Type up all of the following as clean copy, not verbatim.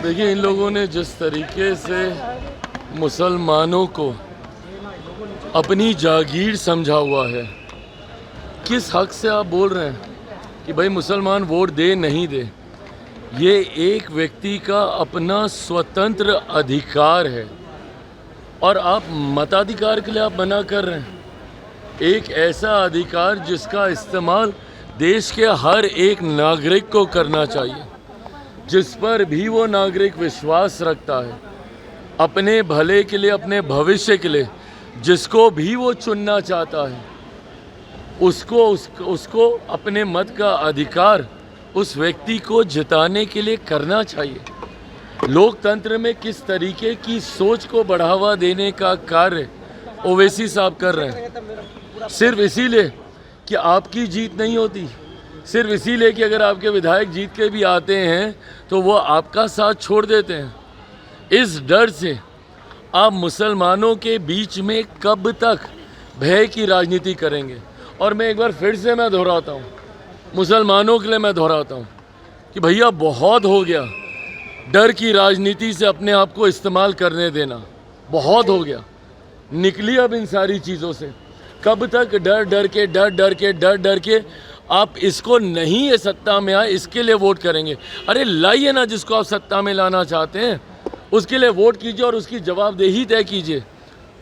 देखिए, इन लोगों ने जिस तरीके से मुसलमानों को अपनी जागीर समझा हुआ है, किस हक से आप बोल रहे हैं कि भाई मुसलमान वोट दे नहीं दे? ये एक व्यक्ति का अपना स्वतंत्र अधिकार है और आप मताधिकार के लिए आप मना कर रहे हैं। एक ऐसा अधिकार जिसका इस्तेमाल देश के हर एक नागरिक को करना चाहिए, जिस पर भी वो नागरिक विश्वास रखता है, अपने भले के लिए, अपने भविष्य के लिए, जिसको भी वो चुनना चाहता है, उसको अपने मत का अधिकार उस व्यक्ति को जिताने के लिए करना चाहिए। लोकतंत्र में किस तरीके की सोच को बढ़ावा देने का कार्य ओवैसी साहब कर रहे हैं, सिर्फ इसीलिए कि आपकी जीत नहीं होती, सिर्फ इसीलिए कि अगर आपके विधायक जीत के भी आते हैं तो वो आपका साथ छोड़ देते हैं। इस डर से आप मुसलमानों के बीच में कब तक भय की राजनीति करेंगे? और मैं एक बार फिर से मैं दोहराता हूँ, मुसलमानों के लिए मैं दोहराता हूँ कि भैया बहुत हो गया डर की राजनीति से अपने आप को इस्तेमाल करने देना, बहुत हो गया। निकली अब इन सारी चीज़ों से। कब तक डर डर के आप इसको नहीं ये सत्ता में आए इसके लिए वोट करेंगे? अरे लाइए ना, जिसको आप सत्ता में लाना चाहते हैं उसके लिए वोट कीजिए और उसकी जवाबदेही तय कीजिए।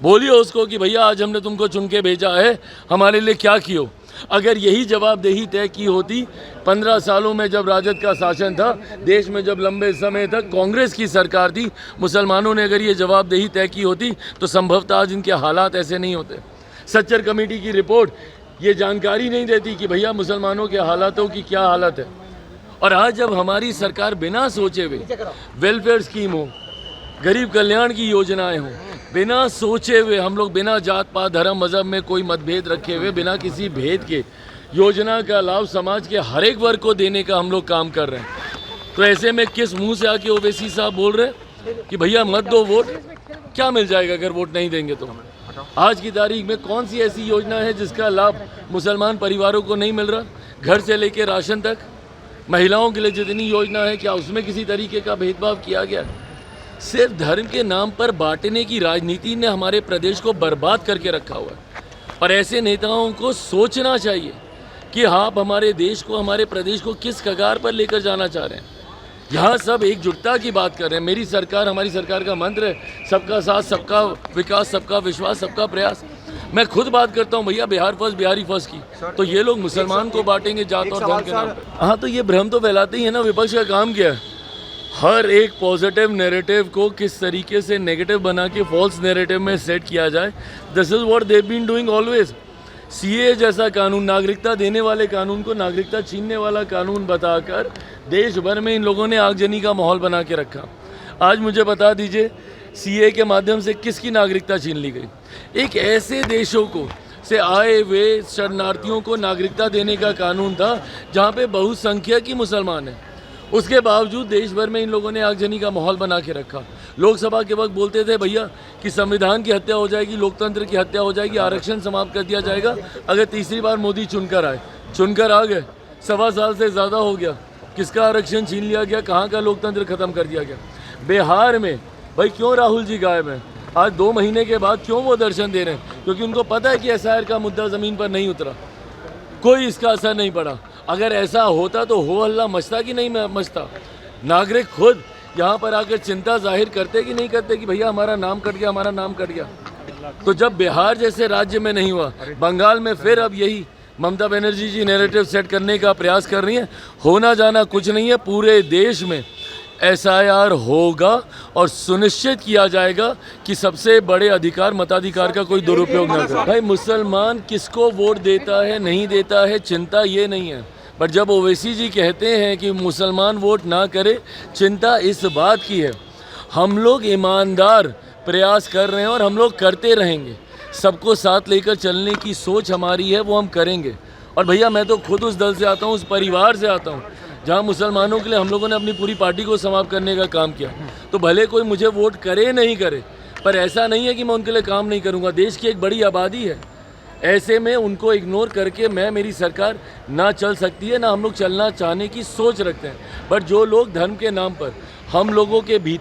बोलिए उसको कि भैया आज हमने तुमको चुन के भेजा है, हमारे लिए क्या कियो। अगर यही जवाबदेही तय की होती 15 सालों में जब राजद का शासन था, देश में जब लंबे समय तक कांग्रेस की सरकार थी, मुसलमानों ने अगर ये जवाबदेही तय की होती तो संभवतः आज इनके हालात ऐसे नहीं होते। सच्चर कमेटी की रिपोर्ट ये जानकारी नहीं देती कि भैया मुसलमानों के हालातों की क्या हालत है। और आज जब हमारी सरकार बिना सोचे हुए वेलफेयर स्कीम हो, गरीब कल्याण की योजनाएं हों, बिना सोचे हुए हम लोग बिना जात पात धर्म मज़हब में कोई मतभेद रखे हुए, बिना किसी भेद के योजना का लाभ समाज के हर एक वर्ग को देने का हम लोग काम कर रहे हैं। तो ऐसे में किस मुंह से आके ओवैसी साहब बोल रहे हैं कि भैया मत दो वोट? क्या मिल जाएगा अगर वोट नहीं देंगे तो? आज की तारीख में कौन सी ऐसी योजना है जिसका लाभ मुसलमान परिवारों को नहीं मिल रहा? घर से लेकर राशन तक, महिलाओं के लिए जितनी योजना है, क्या उसमें किसी तरीके का भेदभाव किया गया? सिर्फ धर्म के नाम पर बांटने की राजनीति ने हमारे प्रदेश को बर्बाद करके रखा हुआ है। और ऐसे नेताओं को सोचना चाहिए कि आप हमारे देश को, हमारे प्रदेश को किस कगार पर लेकर जाना चाह रहे हैं। यहाँ सब एकजुटता की बात कर रहे हैं। मेरी सरकार, हमारी सरकार का मंत्र है सबका साथ, सबका विकास, सबका विश्वास, सबका प्रयास। मैं खुद बात करता हूँ भैया बिहार फर्स्ट, बिहारी फर्स्ट की, तो ये लोग मुसलमान को बांटेंगे जात और धर्म के नाम पर। हाँ, तो ये भ्रम तो फैलाते ही है ना। विपक्ष का काम क्या है? हर एक पॉजिटिव नैरेटिव को किस तरीके से नेगेटिव बना के फॉल्स नैरेटिव में सेट किया जाए। This is what they been doing always. CA जैसा कानून, नागरिकता देने वाले कानून को नागरिकता छीनने वाला कानून बताकर देश भर में इन लोगों ने आगजनी का माहौल बना के रखा। आज मुझे बता दीजिए, सीए के माध्यम से किसकी नागरिकता छीन ली गई? एक ऐसे देशों को से आए हुए शरणार्थियों को नागरिकता देने का कानून था जहाँ पे बहुसंख्यक ही मुसलमान हैं। उसके बावजूद देश भर में इन लोगों ने आगजनी का माहौल बना के रखा। लोकसभा के वक्त बोलते थे भैया कि संविधान की हत्या हो जाएगी, लोकतंत्र की हत्या हो जाएगी, आरक्षण समाप्त कर दिया जाएगा अगर तीसरी बार मोदी चुनकर आए। चुनकर आ गए, 1.25 साल से ज़्यादा हो गया, किसका आरक्षण छीन लिया गया, कहाँ का लोकतंत्र खत्म कर दिया गया। बिहार में भाई क्यों राहुल जी गायब हैं? आज 2 महीने के बाद क्यों वो दर्शन दे रहे हैं? क्योंकि उनको पता है कि एसआईआर का मुद्दा ज़मीन पर नहीं उतरा, कोई इसका असर नहीं पड़ा। अगर ऐसा होता तो हो हल्ला मचता कि नहीं मचता? नागरिक खुद यहाँ पर आकर चिंता जाहिर करते कि नहीं करते कि भैया हमारा नाम कट गया, हमारा नाम कट गया। तो जब बिहार जैसे राज्य में नहीं हुआ, बंगाल में फिर अब यही ममता बनर्जी जी नैरेटिव सेट करने का प्रयास कर रही हैं। होना जाना कुछ नहीं है, पूरे देश में एसआईआर होगा और सुनिश्चित किया जाएगा कि सबसे बड़े अधिकार, मताधिकार का कोई दुरुपयोग न करे। भाई मुसलमान किसको वोट देता है नहीं देता है चिंता ये नहीं है, पर जब ओवैसी जी कहते हैं कि मुसलमान वोट ना करे, चिंता इस बात की है। हम लोग ईमानदार प्रयास कर रहे हैं और हम लोग करते रहेंगे। सबको साथ लेकर चलने की सोच हमारी है, वो हम करेंगे। और भैया मैं तो खुद उस दल से आता हूँ, उस परिवार से आता हूँ जहाँ मुसलमानों के लिए हम लोगों ने अपनी पूरी पार्टी को समाप्त करने का काम किया। तो भले कोई मुझे वोट करे नहीं करे, पर ऐसा नहीं है कि मैं उनके लिए काम नहीं करूँगा। देश की एक बड़ी आबादी है, ऐसे में उनको इग्नोर करके मेरी सरकार ना चल सकती है, ना हम लोग चलना चाहने की सोच रखते हैं। पर जो लोग धर्म के नाम पर हम लोगों के भीतर